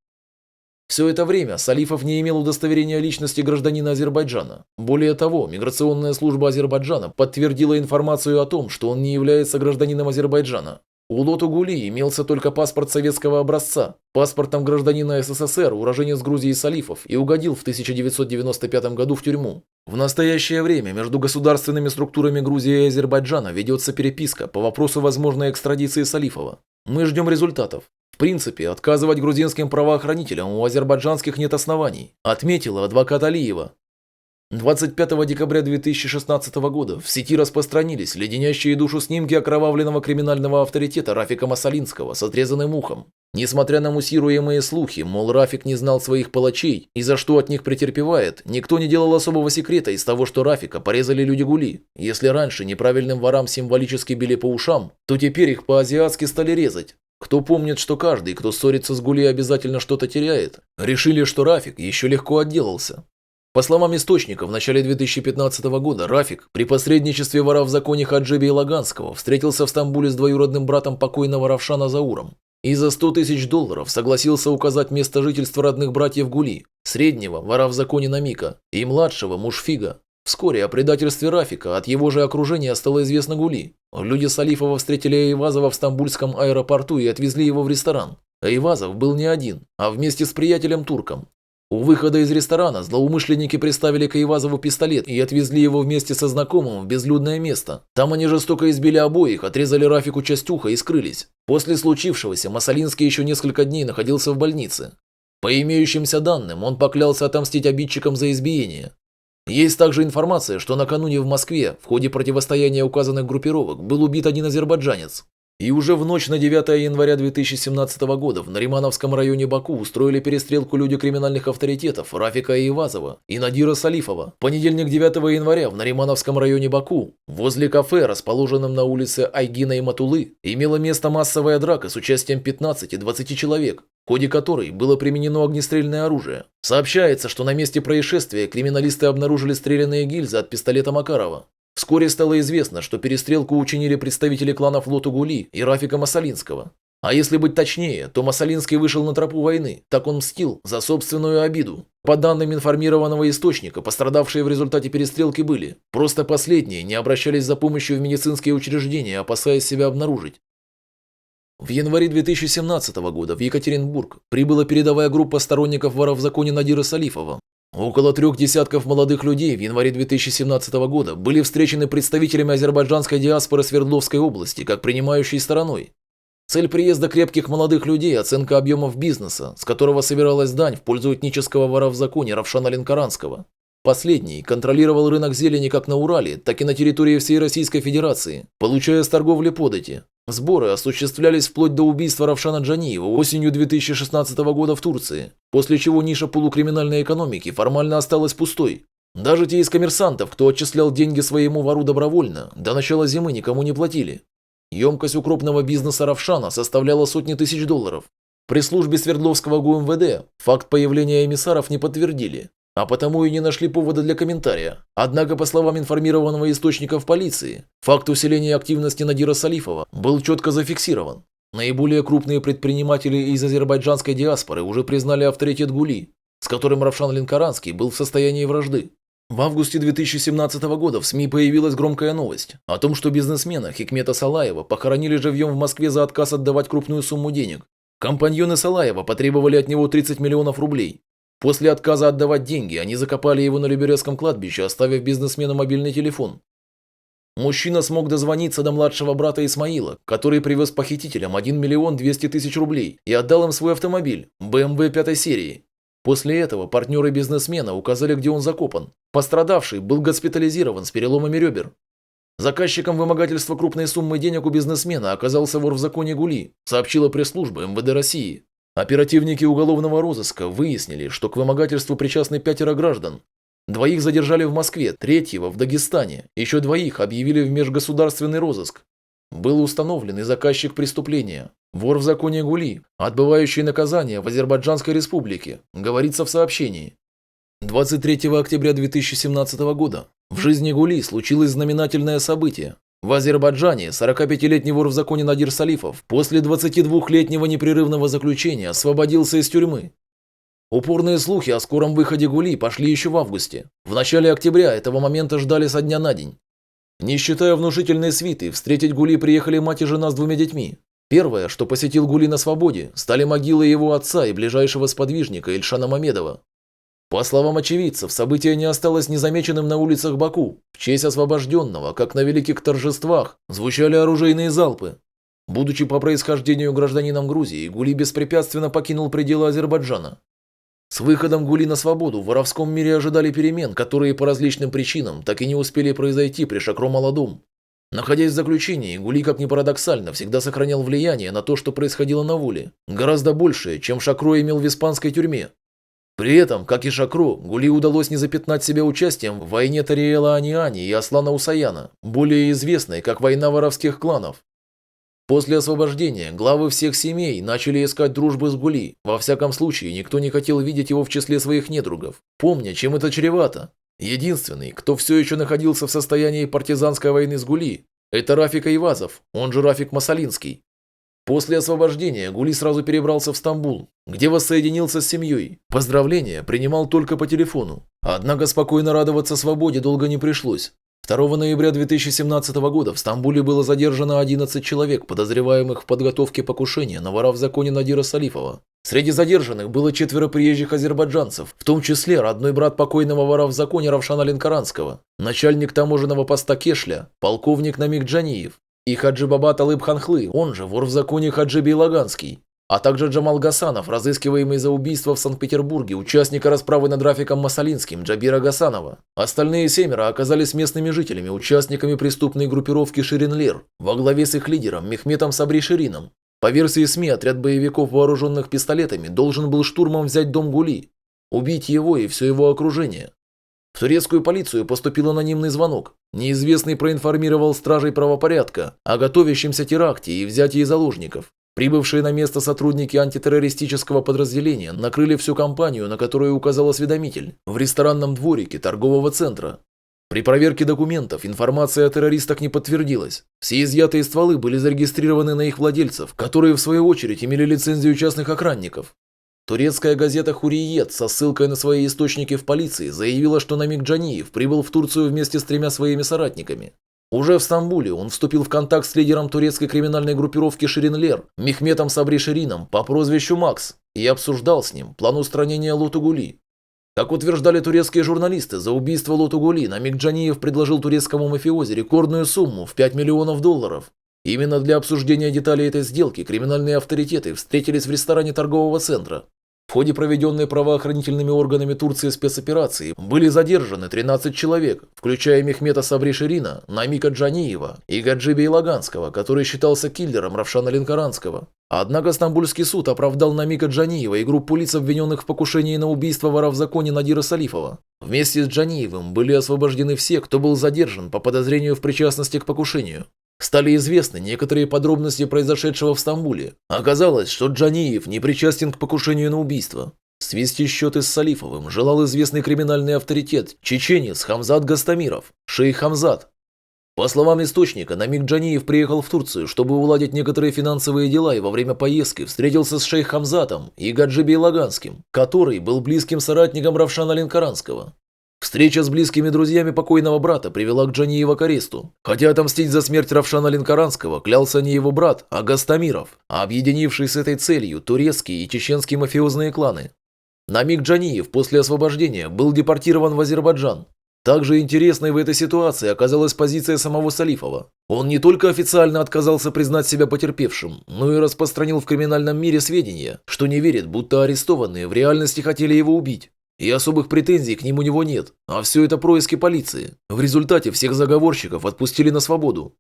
Все это время Салифов не имел удостоверения личности гражданина Азербайджана. Более того, миграционная служба Азербайджана подтвердила информацию о том, что он не является гражданином Азербайджана. У Лоту Гули имелся только паспорт советского образца. Паспортом гражданина СССР уроженец Грузии Салифов и угодил в 1995 году в тюрьму. В настоящее время между государственными структурами Грузии и Азербайджана ведется переписка по вопросу возможной экстрадиции Салифова. Мы ждем результатов. В принципе, отказывать грузинским правоохранителям у азербайджанских нет оснований, отметила адвокат Алиева. 25 декабря 2016 года в сети распространились леденящие душу снимки окровавленного криминального авторитета Рафика Масалинского с отрезанным ухом. Несмотря на муссируемые слухи, мол, Рафик не знал своих палачей и за что от них претерпевает, никто не делал особого секрета из того, что Рафика порезали люди Гули. Если раньше неправильным ворам символически били по ушам, то теперь их по-азиатски стали резать. Кто помнит, что каждый, кто ссорится с Гули, обязательно что-то теряет, решили, что Рафик еще легко отделался. По словам источника, в начале 2015 года Рафик при посредничестве вора в законе Хаджиби Лаганского встретился в Стамбуле с двоюродным братом покойного Равшана Зауром и за $100 тысяч согласился указать место жительства родных братьев Гули, среднего вора в законе Намика и младшего Мушфига. Вскоре о предательстве Рафика от его же окружения стало известно Гули. Люди Салифова встретили Айвазова в стамбульском аэропорту и отвезли его в ресторан. Айвазов был не один, а вместе с приятелем-турком. У выхода из ресторана злоумышленники приставили к Айвазову пистолет и отвезли его вместе со знакомым в безлюдное место. Там они жестоко избили обоих, отрезали Рафику часть уха и скрылись. После случившегося Масалинский еще несколько дней находился в больнице. По имеющимся данным, он поклялся отомстить обидчикам за избиение. Есть также информация, что накануне в Москве в ходе противостояния указанных группировок был убит один азербайджанец. И уже в ночь на 9 января 2017 года в Наримановском районе Баку устроили перестрелку люди криминальных авторитетов Рафика Айвазова и Надира Салифова. В понедельник 9 января в Наримановском районе Баку, возле кафе, расположенном на улице Айгина и Матулы, имела место массовая драка с участием 15-20 человек, в ходе которой было применено огнестрельное оружие. Сообщается, что на месте происшествия криминалисты обнаружили стрелянные гильзы от пистолета Макарова. Вскоре стало известно, что перестрелку учинили представители кланов Лоту Гули и Рафика Масалинского. А если быть точнее, то Масалинский вышел на тропу войны, так он мстил за собственную обиду. По данным информированного источника, пострадавшие в результате перестрелки были. Просто последние не обращались за помощью в медицинские учреждения, опасаясь себя обнаружить. В январе 2017 года в Екатеринбург прибыла передовая группа сторонников вора в законе Надира Салифова. Около 3 десятков молодых людей в январе 2017 года были встречены представителями азербайджанской диаспоры Свердловской области как принимающей стороной. Цель приезда крепких молодых людей – оценка объемов бизнеса, с которого собиралась дань в пользу этнического вора в законе Равшана Ленкоранского. Последний контролировал рынок зелени как на Урале, так и на территории всей Российской Федерации, получая с торговли подати. Сборы осуществлялись вплоть до убийства Равшана Джаниева осенью 2016 года в Турции, после чего ниша полукриминальной экономики формально осталась пустой. Даже те из коммерсантов, кто отчислял деньги своему вору добровольно, до начала зимы никому не платили. Емкость у крупного бизнеса Равшана составляла сотни тысяч долларов. При службе Свердловского ГУМВД факт появления эмиссаров не подтвердили, а потому и не нашли повода для комментария. Однако, по словам информированного источника в полиции, факт усиления активности Надира Салифова был четко зафиксирован. Наиболее крупные предприниматели из азербайджанской диаспоры уже признали авторитет Гули, с которым Равшан Ленкоранский был в состоянии вражды. В августе 2017 года в СМИ появилась громкая новость о том, что бизнесмена Хикмета Салаева похоронили живьем в Москве за отказ отдавать крупную сумму денег. Компаньоны Салаева потребовали от него 30 миллионов рублей. После отказа отдавать деньги, они закопали его на Люберецком кладбище, оставив бизнесмену мобильный телефон. Мужчина смог дозвониться до младшего брата Исмаила, который привез похитителям 1 миллион 200 тысяч рублей и отдал им свой автомобиль BMW 5 серии. После этого партнеры бизнесмена указали, где он закопан. Пострадавший был госпитализирован с переломами ребер. Заказчиком вымогательства крупной суммы денег у бизнесмена оказался вор в законе Гули, сообщила пресс-служба МВД России. Оперативники уголовного розыска выяснили, что к вымогательству причастны 5 граждан. 2 задержали в Москве, 3 в Дагестане, еще 2 объявили в межгосударственный розыск. Был установлен и заказчик преступления. Вор в законе Гули, отбывающий наказание в Азербайджанской республике, говорится в сообщении. 23 октября 2017 года в жизни Гули случилось знаменательное событие. В Азербайджане 45-летний вор в законе Надир Салифов после 22-летнего непрерывного заключения освободился из тюрьмы. Упорные слухи о скором выходе Гули пошли еще в августе. В начале октября этого момента ждали со дня на день. Не считая внушительной свиты, встретить Гули приехали мать и жена с 2 детьми. Первое, что посетил Гули на свободе, стали могилы его отца и ближайшего сподвижника Ильшана Мамедова. По словам очевидцев, событие не осталось незамеченным на улицах Баку. В честь освобожденного, как на великих торжествах, звучали оружейные залпы. Будучи по происхождению гражданином Грузии, Гули беспрепятственно покинул пределы Азербайджана. С выходом Гули на свободу в воровском мире ожидали перемен, которые по различным причинам так и не успели произойти при Шакро-Молодом. Находясь в заключении, Гули, как ни парадоксально, всегда сохранял влияние на то, что происходило на воле, гораздо большее, чем Шакро имел в испанской тюрьме. При этом, как и Шакро, Гули удалось не запятнать себя участием в войне Тариэла Аниани и Аслана Усаяна, более известной как война воровских кланов. После освобождения главы всех семей начали искать дружбы с Гули. Во всяком случае, никто не хотел видеть его в числе своих недругов, помня, чем это чревато. Единственный, кто все еще находился в состоянии партизанской войны с Гули, это Рафик Айвазов, он же Рафик Масалинский. После освобождения Гули сразу перебрался в Стамбул, где воссоединился с семьей. Поздравления принимал только по телефону. Однако спокойно радоваться свободе долго не пришлось. 2 ноября 2017 года в Стамбуле было задержано 11 человек, подозреваемых в подготовке покушения на вора в законе Надира Салифова. Среди задержанных было 4 приезжих азербайджанцев, в том числе родной брат покойного вора в законе Равшана Ленкоранского, начальник таможенного поста Кешля, полковник Намик Джаниев, и Хаджи Бабат Алып Ханхлы, он же вор в законе Хаджи Бейлаганский, а также Джамал Гасанов, разыскиваемый за убийство в Санкт-Петербурге участника расправы над Рафиком Масалинским Джабира Гасанова. Остальные 7 оказались местными жителями, участниками преступной группировки Ширин-Лер, во главе с их лидером Мехметом Сабри Ширином. По версии СМИ, отряд боевиков, вооруженных пистолетами, должен был штурмом взять дом Гули, убить его и все его окружение. В турецкую полицию поступил анонимный звонок. Неизвестный проинформировал стражей правопорядка о готовящемся теракте и взятии заложников. Прибывшие на место сотрудники антитеррористического подразделения накрыли всю компанию, на которую указал осведомитель, в ресторанном дворике торгового центра. При проверке документов информация о террористах не подтвердилась. Все изъятые стволы были зарегистрированы на их владельцев, которые в свою очередь имели лицензию частных охранников. Турецкая газета «Хуриет» со ссылкой на свои источники в полиции заявила, что Намик Джаниев прибыл в Турцию вместе с 3 своими соратниками. Уже в Стамбуле он вступил в контакт с лидером турецкой криминальной группировки Ширин-Лер, Мехметом Сабри Ширином по прозвищу Макс, и обсуждал с ним план устранения Лоту Гули. Как утверждали турецкие журналисты, за убийство Лоту Гули Намик Джаниев предложил турецкому мафиози рекордную сумму в $5 миллионов. Именно для обсуждения деталей этой сделки криминальные авторитеты встретились в ресторане торгового центра. В ходе проведенной правоохранительными органами Турции спецоперации были задержаны 13 человек, включая Мехмета Сабри Ширина, Намика Джаниева и Гаджи Бейлаганского, который считался киллером Равшана Ленкоранского. Однако Стамбульский суд оправдал Намика Джаниева и группу лиц, обвиненных в покушении на убийство вора в законе Надира Салифова. Вместе с Джаниевым были освобождены все, кто был задержан по подозрению в причастности к покушению. Стали известны некоторые подробности произошедшего в Стамбуле. Оказалось, что Джаниев не причастен к покушению на убийство. Свести счеты с Салифовым желал известный криминальный авторитет, чеченец Хамзат Гастамиров, шейх Хамзат. По словам источника, Намик Джаниев приехал в Турцию, чтобы уладить некоторые финансовые дела, и во время поездки встретился с шейх Хамзатом и Гаджибей Лаганским, который был близким соратником Равшана Ленкоранского. Встреча с близкими друзьями покойного брата привела к Джаниева к аресту. Хотя отомстить за смерть Равшана Ленкоранского клялся не его брат, а Гастамиров, а объединившие с этой целью турецкие и чеченские мафиозные кланы. Намик Джаниев после освобождения был депортирован в Азербайджан. Также интересной в этой ситуации оказалась позиция самого Салифова. Он не только официально отказался признать себя потерпевшим, но и распространил в криминальном мире сведения, что не верит, будто арестованные в реальности хотели его убить. И особых претензий к ним у него нет, а все это происки полиции. В результате всех заговорщиков отпустили на свободу.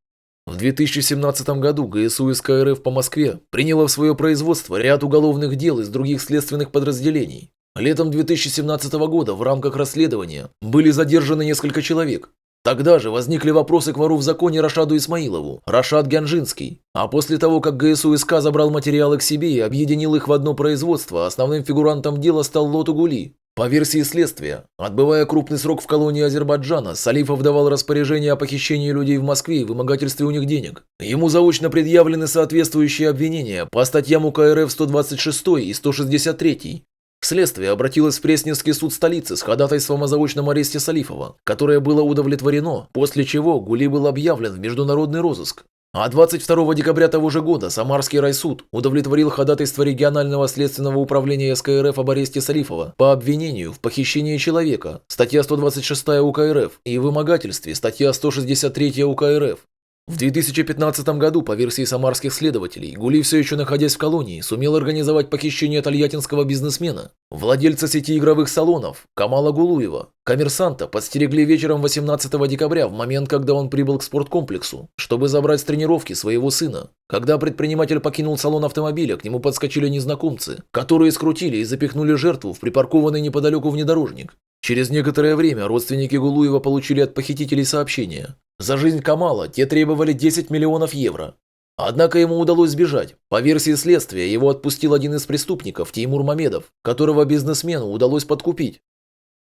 В 2017 году ГСУ СК РФ по Москве приняло в свое производство ряд уголовных дел из других следственных подразделений. Летом 2017 года в рамках расследования были задержаны несколько человек. Тогда же возникли вопросы к вору в законе Рашаду Исмаилову, Рашад Гянжинский. А после того, как ГСУ СК забрал материалы к себе и объединил их в одно производство, основным фигурантом дела стал Лоту Гули. По версии следствия, отбывая крупный срок в колонии Азербайджана, Салифов давал распоряжение о похищении людей в Москве и вымогательстве у них денег. Ему заочно предъявлены соответствующие обвинения по статьям УК РФ 126 и 163. Следствие обратилось в Пресненский суд столицы с ходатайством о заочном аресте Салифова, которое было удовлетворено, после чего Гули был объявлен в международный розыск. А 22 декабря того же года Самарский райсуд удовлетворил ходатайство регионального следственного управления СК РФ об аресте Салифова по обвинению в похищении человека, статья 126 УК РФ, и вымогательстве, статья 163 УК РФ. В 2015 году, по версии самарских следователей, Гули, все еще находясь в колонии, сумел организовать похищение тольяттинского бизнесмена, владельца сети игровых салонов, Камала Гулуева. Коммерсанта подстерегли вечером 18 декабря в момент, когда он прибыл к спорткомплексу, чтобы забрать с тренировки своего сына. Когда предприниматель покинул салон автомобиля, к нему подскочили незнакомцы, которые скрутили и запихнули жертву в припаркованный неподалеку внедорожник. Через некоторое время родственники Гулуева получили от похитителей сообщение. За жизнь Камала те требовали 10 миллионов евро. Однако ему удалось сбежать. По версии следствия, его отпустил один из преступников, Теймур Мамедов, которого бизнесмену удалось подкупить.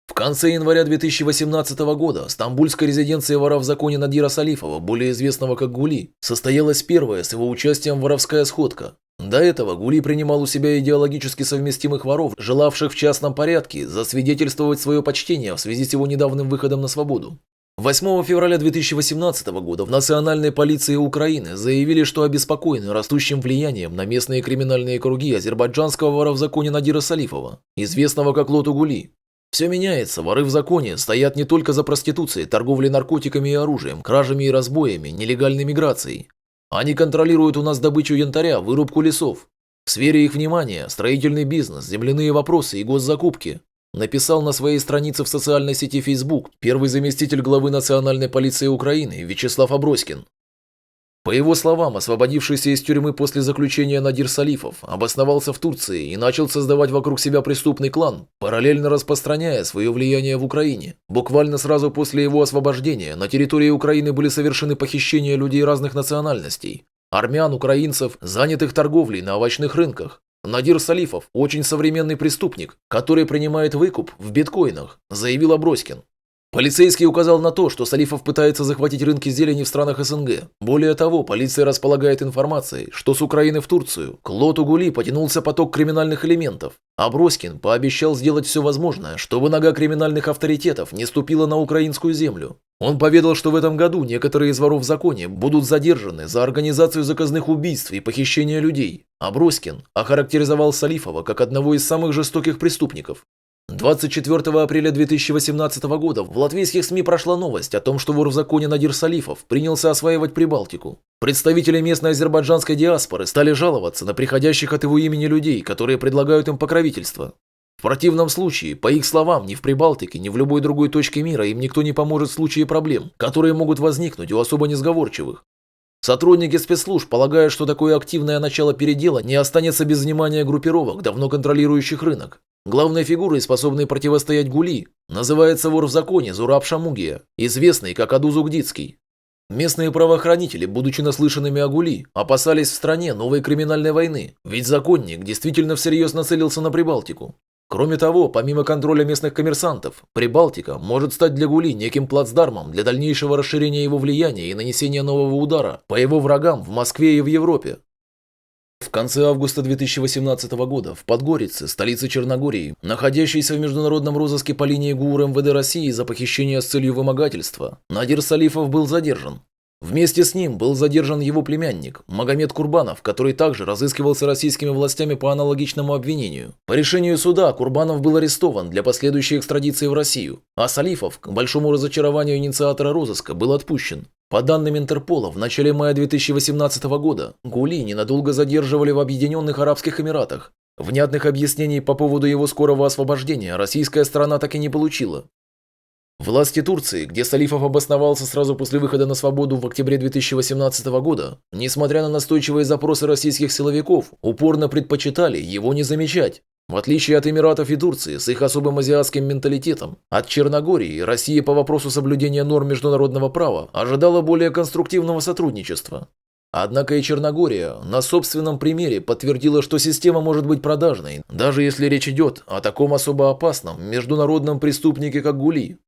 В конце января 2018 года в стамбульской резиденции вора в законе Надира Салифова, более известного как Гули, состоялась первая с его участием воровская сходка. До этого Гули принимал у себя идеологически совместимых воров, желавших в частном порядке засвидетельствовать свое почтение в связи с его недавним выходом на свободу. 8 февраля 2018 года в Национальной полиции Украины заявили, что обеспокоены растущим влиянием на местные криминальные круги азербайджанского вора в законе Надира Салифова, известного как Лоту Гули. Все меняется, воры в законе стоят не только за проституцией, торговлей наркотиками и оружием, кражами и разбоями, нелегальной миграцией. Они контролируют у нас добычу янтаря, вырубку лесов. В сфере их внимания строительный бизнес, земляные вопросы и госзакупки. Написал на своей странице в социальной сети Facebook первый заместитель главы Национальной полиции Украины Вячеслав Аброськин. По его словам, освободившийся из тюрьмы после заключения Надир Салифов обосновался в Турции и начал создавать вокруг себя преступный клан, параллельно распространяя свое влияние в Украине. Буквально сразу после его освобождения на территории Украины были совершены похищения людей разных национальностей. Армян, украинцев, занятых торговлей на овощных рынках. Надир Салифов – очень современный преступник, который принимает выкуп в биткоинах, заявил Аброськин. Полицейский указал на то, что Салифов пытается захватить рынки зелени в странах СНГ. Более того, полиция располагает информацией, что с Украины в Турцию к Лоту Гули потянулся поток криминальных элементов. Аброськин пообещал сделать все возможное, чтобы нога криминальных авторитетов не ступила на украинскую землю. Он поведал, что в этом году некоторые из воров в законе будут задержаны за организацию заказных убийств и похищения людей. Аброськин охарактеризовал Салифова как одного из самых жестоких преступников. 24 апреля 2018 года в латвийских СМИ прошла новость о том, что вор в законе Надир Салифов принялся осваивать Прибалтику. Представители местной азербайджанской диаспоры стали жаловаться на приходящих от его имени людей, которые предлагают им покровительство. В противном случае, по их словам, ни в Прибалтике, ни в любой другой точке мира им никто не поможет в случае проблем, которые могут возникнуть у особо несговорчивых. Сотрудники спецслужб полагают, что такое активное начало передела не останется без внимания группировок, давно контролирующих рынок. Главной фигурой, способной противостоять Гули, называется вор в законе Зураб Шамугия, известный как Аду Зугдицкий. Местные правоохранители, будучи наслышанными о Гули, опасались в стране новой криминальной войны, ведь законник действительно всерьез нацелился на Прибалтику. Кроме того, помимо контроля местных коммерсантов, Прибалтика может стать для Гули неким плацдармом для дальнейшего расширения его влияния и нанесения нового удара по его врагам в Москве и в Европе. В конце августа 2018 года в Подгорице, столице Черногории, находящейся в международном розыске по линии ГУР МВД России за похищение с целью вымогательства, Надир Салифов был задержан. Вместе с ним был задержан его племянник, Магомед Курбанов, который также разыскивался российскими властями по аналогичному обвинению. По решению суда Курбанов был арестован для последующей экстрадиции в Россию, а Салифов, к большому разочарованию инициатора розыска, был отпущен. По данным Интерпола, в начале мая 2018 года Гули ненадолго задерживали в Объединенных Арабских Эмиратах. Внятных объяснений по поводу его скорого освобождения российская сторона так и не получила. Власти Турции, где Салифов обосновался сразу после выхода на свободу в октябре 2018 года, несмотря на настойчивые запросы российских силовиков, упорно предпочитали его не замечать. В отличие от Эмиратов и Турции с их особым азиатским менталитетом, от Черногории Россия по вопросу соблюдения норм международного права ожидала более конструктивного сотрудничества. Однако и Черногория на собственном примере подтвердила, что система может быть продажной, даже если речь идет о таком особо опасном международном преступнике, как Гули.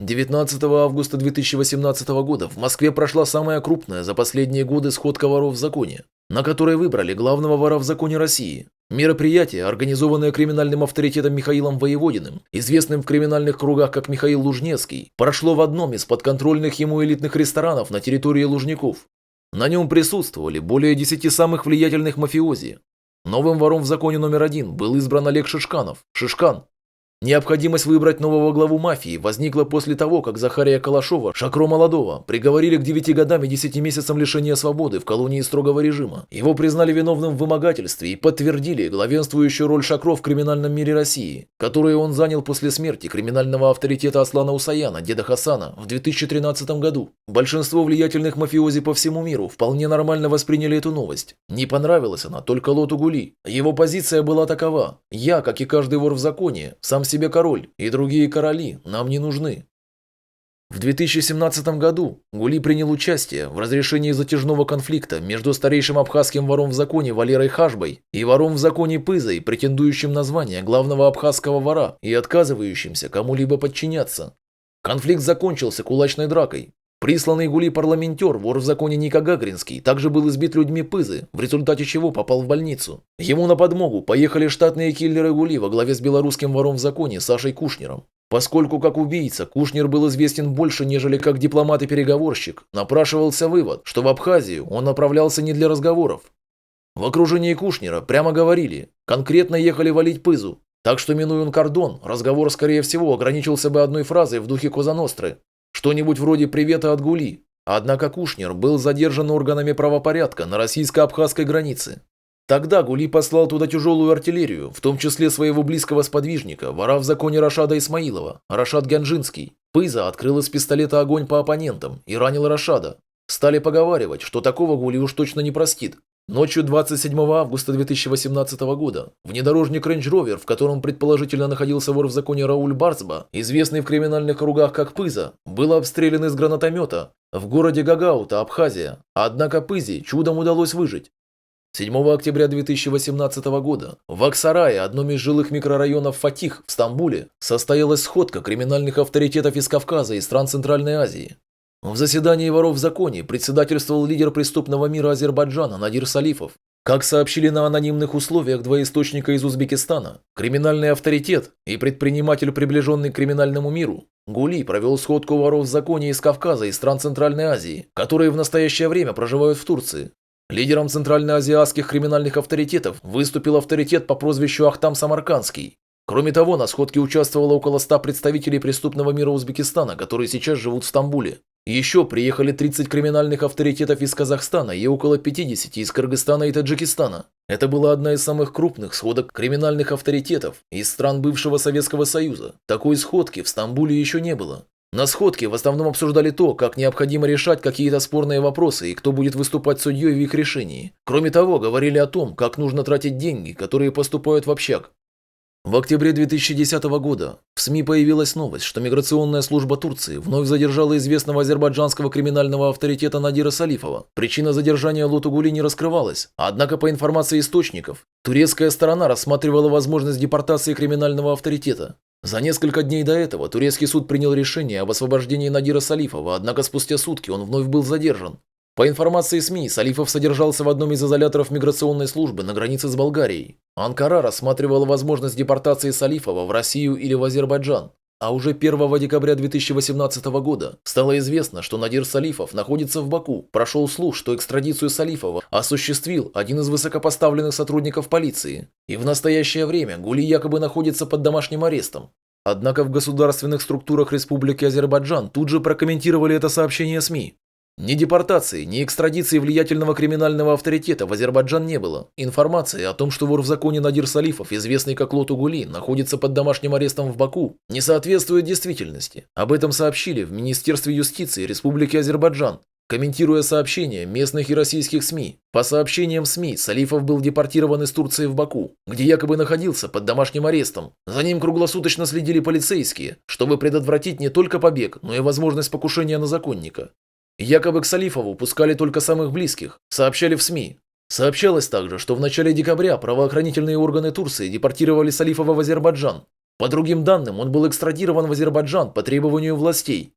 19 августа 2018 года в Москве прошла самая крупная за последние годы сходка воров в законе, на которой выбрали главного вора в законе России. Мероприятие, организованное криминальным авторитетом Михаилом Воеводиным, известным в криминальных кругах как Михаил Лужнецкий, прошло в одном из подконтрольных ему элитных ресторанов на территории Лужников. На нем присутствовали более 10 самых влиятельных мафиози. Новым вором в законе номер 1 был избран Олег Шишканов, Шишкан. Необходимость выбрать нового главу мафии возникла после того, как Захария Калашова, Шакро Молодого, приговорили к 9 годам и 10 месяцам лишения свободы в колонии строгого режима. Его признали виновным в вымогательстве и подтвердили главенствующую роль Шакро в криминальном мире России, которую он занял после смерти криминального авторитета Аслана Усаяна, деда Хасана, в 2013 году. Большинство влиятельных мафиози по всему миру вполне нормально восприняли эту новость. Не понравилась она только Лоту Гули. Его позиция была такова: «Я, как и каждый вор в законе, сам себе король, и другие короли нам не нужны». В 2017 году Гули принял участие в разрешении затяжного конфликта между старейшим абхазским вором в законе Валерой Хашбой и вором в законе Пызой, претендующим на звание главного абхазского вора и отказывающимся кому-либо подчиняться. Конфликт закончился кулачной дракой. Присланный Гули парламентер, вор в законе Ника Гагринский, также был избит людьми Пызы, в результате чего попал в больницу. Ему на подмогу поехали штатные киллеры Гули во главе с белорусским вором в законе Сашей Кушнером. Поскольку как убийца Кушнер был известен больше, нежели как дипломат и переговорщик, напрашивался вывод, что в Абхазию он направлялся не для разговоров. В окружении Кушнера прямо говорили, конкретно ехали валить Пызу. Так что, минуя он кордон, разговор, скорее всего, ограничился бы одной фразой в духе Коза Ностры. Что-нибудь вроде «привета от Гули». Однако Кушнер был задержан органами правопорядка на российско-абхазской границе. Тогда Гули послал туда тяжелую артиллерию, в том числе своего близкого сподвижника, вора в законе Рашада Исмаилова, Рашад Гянжинский. Пыза открыл из пистолета огонь по оппонентам и ранил Рашада. Стали поговаривать, что такого Гули уж точно не простит. Ночью 27 августа 2018 года внедорожник Range Rover, в котором предположительно находился вор в законе Рауль Барцба, известный в криминальных кругах как Пыза, был обстрелян из гранатомета в городе Гагаута, Абхазия, однако Пызе чудом удалось выжить. 7 октября 2018 года в Аксарае, одном из жилых микрорайонов Фатих в Стамбуле, состоялась сходка криминальных авторитетов из Кавказа и стран Центральной Азии. В заседании воров в законе председательствовал лидер преступного мира Азербайджана Надир Салифов. Как сообщили на анонимных условиях два источника из Узбекистана, криминальный авторитет и предприниматель, приближенный к криминальному миру, Гули провел сходку воров в законе из Кавказа и стран Центральной Азии, которые в настоящее время проживают в Турции. Лидером центральноазиатских криминальных авторитетов выступил авторитет по прозвищу Ахтам Самаркандский. Кроме того, на сходке участвовало около 100 представителей преступного мира Узбекистана, которые сейчас живут в Стамбуле. Еще приехали 30 криминальных авторитетов из Казахстана и около 50 из Кыргызстана и Таджикистана. Это была одна из самых крупных сходок криминальных авторитетов из стран бывшего Советского Союза. Такой сходки в Стамбуле еще не было. На сходке в основном обсуждали то, как необходимо решать какие-то спорные вопросы и кто будет выступать судьей в их решении. Кроме того, говорили о том, как нужно тратить деньги, которые поступают в общак. В октябре 2010 года В СМИ появилась новость, что миграционная служба Турции вновь задержала известного азербайджанского криминального авторитета Надира Салифова. Причина задержания Лутугули не раскрывалась, однако по информации источников, турецкая сторона рассматривала возможность депортации криминального авторитета. За несколько дней до этого турецкий суд принял решение об освобождении Надира Салифова, однако спустя сутки он вновь был задержан. По информации СМИ, Салифов содержался в одном из изоляторов миграционной службы на границе с Болгарией. Анкара рассматривала возможность депортации Салифова в Россию или в Азербайджан. А уже 1 декабря 2018 года стало известно, что Надир Салифов находится в Баку. Прошел слух, что экстрадицию Салифова осуществил один из высокопоставленных сотрудников полиции. И в настоящее время Гули якобы находится под домашним арестом. Однако в государственных структурах Республики Азербайджан тут же прокомментировали это сообщение СМИ. Ни депортации, ни экстрадиции влиятельного криминального авторитета в Азербайджан не было. Информация о том, что вор в законе Надир Салифов, известный как Лутугули, находится под домашним арестом в Баку, не соответствует действительности. Об этом сообщили в Министерстве юстиции Республики Азербайджан, комментируя сообщения местных и российских СМИ. По сообщениям СМИ, Салифов был депортирован из Турции в Баку, где якобы находился под домашним арестом. За ним круглосуточно следили полицейские, чтобы предотвратить не только побег, но и возможность покушения на законника. Якобы к Салифову пускали только самых близких, сообщали в СМИ. Сообщалось также, что в начале декабря правоохранительные органы Турции депортировали Салифова в Азербайджан. По другим данным, он был экстрадирован в Азербайджан по требованию властей.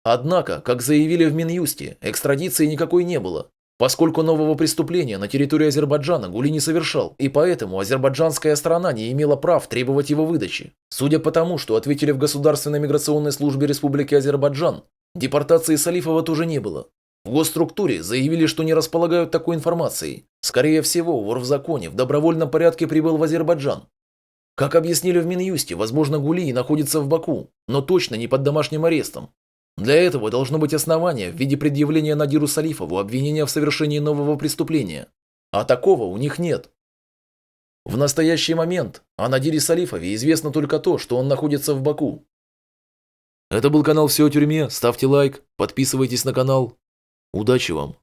Однако, как заявили в Минюсте, экстрадиции никакой не было, поскольку нового преступления на территории Азербайджана Гули не совершал, и поэтому азербайджанская сторона не имела прав требовать его выдачи. Судя по тому, что ответили в Государственной миграционной службе Республики Азербайджан, депортации Салифова тоже не было. В госструктуре заявили, что не располагают такой информацией. Скорее всего, вор в законе в добровольном порядке прибыл в Азербайджан. Как объяснили в Минюсте, возможно, Гули находится в Баку, но точно не под домашним арестом. Для этого должно быть основание в виде предъявления Надиру Салифову обвинения в совершении нового преступления. А такого у них нет. В настоящий момент о Надире Салифове известно только то, что он находится в Баку. Это был канал «Все о тюрьме», ставьте лайк, подписывайтесь на канал. Удачи вам!